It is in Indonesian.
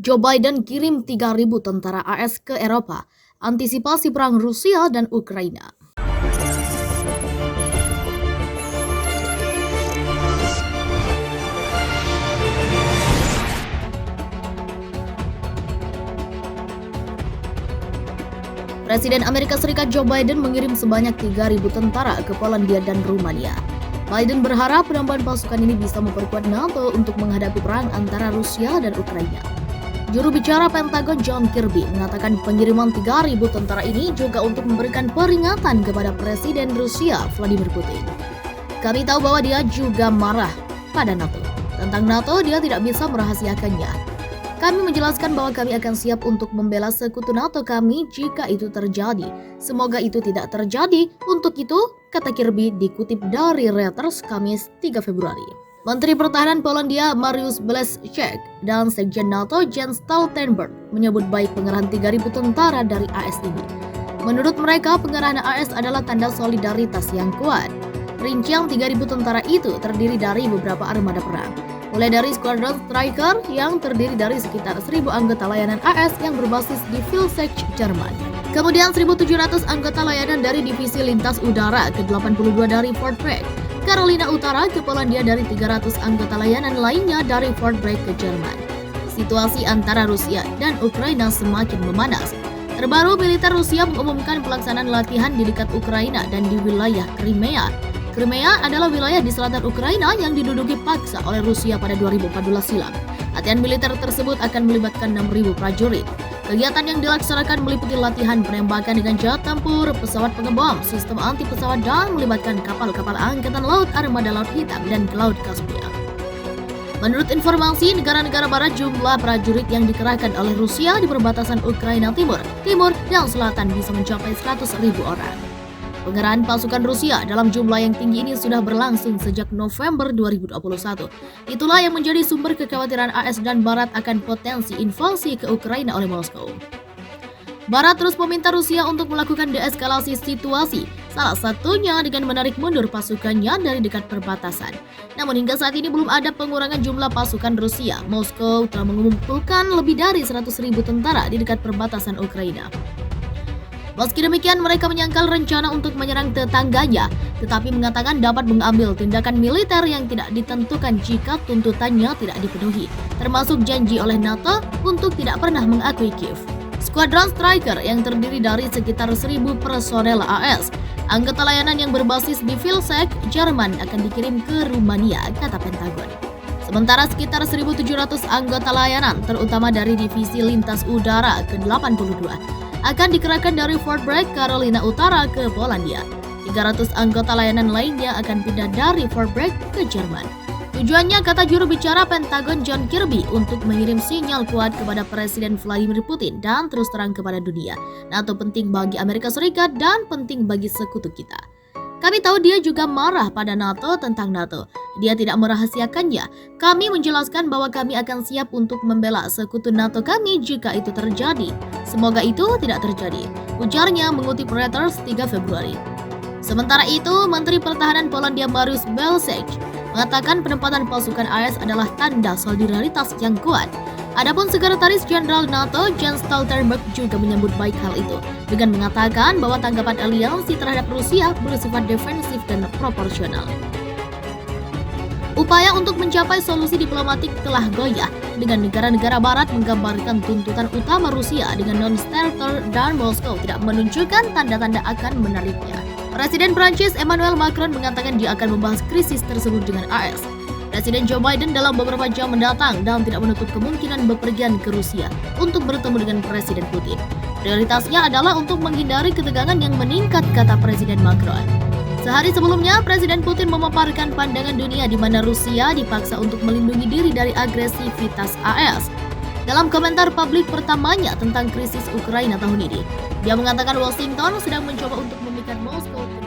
Joe Biden kirim 3.000 tentara AS ke Eropa, antisipasi perang Rusia dan Ukraina. Presiden Amerika Serikat Joe Biden mengirim sebanyak 3.000 tentara ke Polandia dan Rumania. Biden berharap penambahan pasukan ini bisa memperkuat NATO untuk menghadapi perang antara Rusia dan Ukraina. Juru bicara Pentagon John Kirby mengatakan pengiriman 3.000 tentara ini juga untuk memberikan peringatan kepada Presiden Rusia Vladimir Putin. Kami tahu bahwa dia juga marah pada NATO. Tentang NATO, dia tidak bisa merahasiakannya. Kami menjelaskan bahwa kami akan siap untuk membela sekutu NATO kami jika itu terjadi. Semoga itu tidak terjadi. Untuk itu, kata Kirby dikutip dari Reuters Kamis 3 Februari. Menteri Pertahanan Polandia Mariusz Błaszczak dan Sekjen NATO Jens Stoltenberg menyebut baik pengerahan 3.000 tentara dari AS ini. Menurut mereka, pengerahan AS adalah tanda solidaritas yang kuat. Rincian 3.000 tentara itu terdiri dari beberapa armada perang. Mulai dari Squadron Striker yang terdiri dari sekitar 1.000 anggota layanan AS yang berbasis di Vilseck, Jerman. Kemudian 1.700 anggota layanan dari Divisi Lintas Udara ke-82 dari Fort Bragg, Carolina Utara ke Polandia dari 300 anggota layanan lainnya dari Fort Bragg ke Jerman. Situasi antara Rusia dan Ukraina semakin memanas. Terbaru, militer Rusia mengumumkan pelaksanaan latihan di dekat Ukraina dan di wilayah Crimea. Crimea adalah wilayah di selatan Ukraina yang diduduki paksa oleh Rusia pada 2014 silam. Latihan militer tersebut akan melibatkan 6.000 prajurit. Kegiatan yang dilaksanakan meliputi latihan penembakan dengan jet tempur, pesawat pengebom, sistem anti pesawat dan melibatkan kapal-kapal angkatan laut armada Laut Hitam dan ke Laut Kaspia. Menurut informasi negara-negara barat, jumlah prajurit yang dikerahkan oleh Rusia di perbatasan Ukraina timur, dan selatan bisa mencapai 100.000 orang. Pengerahan pasukan Rusia dalam jumlah yang tinggi ini sudah berlangsung sejak November 2021. Itulah yang menjadi sumber kekhawatiran AS dan Barat akan potensi invasi ke Ukraina oleh Moskow. Barat terus meminta Rusia untuk melakukan deeskalasi situasi, salah satunya dengan menarik mundur pasukannya dari dekat perbatasan. Namun hingga saat ini belum ada pengurangan jumlah pasukan Rusia. Moskow telah mengumpulkan lebih dari 100.000 tentara di dekat perbatasan Ukraina. Meski demikian, mereka menyangkal rencana untuk menyerang tetangganya, tetapi mengatakan dapat mengambil tindakan militer yang tidak ditentukan jika tuntutannya tidak dipenuhi, termasuk janji oleh NATO untuk tidak pernah mengakui Kiev. Squadron Striker yang terdiri dari sekitar 1.000 personel AS, anggota layanan yang berbasis di Vilseck, Jerman akan dikirim ke Rumania, kata Pentagon. Sementara sekitar 1.700 anggota layanan, terutama dari Divisi Lintas Udara ke-82, akan dikerahkan dari Fort Bragg, Carolina Utara ke Polandia. 300 anggota layanan lainnya akan pindah dari Fort Bragg ke Jerman. Tujuannya, kata juru bicara Pentagon John Kirby, untuk mengirim sinyal kuat kepada Presiden Vladimir Putin dan terus terang kepada dunia. NATO penting bagi Amerika Serikat dan penting bagi sekutu kita. Kami tahu dia juga marah pada NATO tentang NATO. Dia tidak merahasiakannya. Kami menjelaskan bahwa kami akan siap untuk membela sekutu NATO kami jika itu terjadi. Semoga itu tidak terjadi, ujarnya mengutip Reuters 3 Februari. Sementara itu, Menteri Pertahanan Polandia Mariusz Błaszczak mengatakan penempatan pasukan AS adalah tanda solidaritas yang kuat. Adapun Sekretaris Jenderal NATO Jens Stoltenberg juga menyambut baik hal itu dengan mengatakan bahwa tanggapan aliansi terhadap Rusia bersifat defensif dan proporsional. Upaya untuk mencapai solusi diplomatik telah goyah dengan negara-negara barat menggambarkan tuntutan utama Rusia dengan non-starter dan Moskow tidak menunjukkan tanda-tanda akan menariknya. Presiden Prancis Emmanuel Macron mengatakan dia akan membahas krisis tersebut dengan AS. Presiden Joe Biden dalam beberapa jam mendatang dan tidak menutup kemungkinan bepergian ke Rusia untuk bertemu dengan Presiden Putin. Prioritasnya adalah untuk menghindari ketegangan yang meningkat, kata Presiden Macron. Sehari sebelumnya, Presiden Putin memaparkan pandangan dunia di mana Rusia dipaksa untuk melindungi diri dari agresivitas AS. Dalam komentar publik pertamanya tentang krisis Ukraina tahun ini, dia mengatakan Washington sedang mencoba untuk memikat Moskow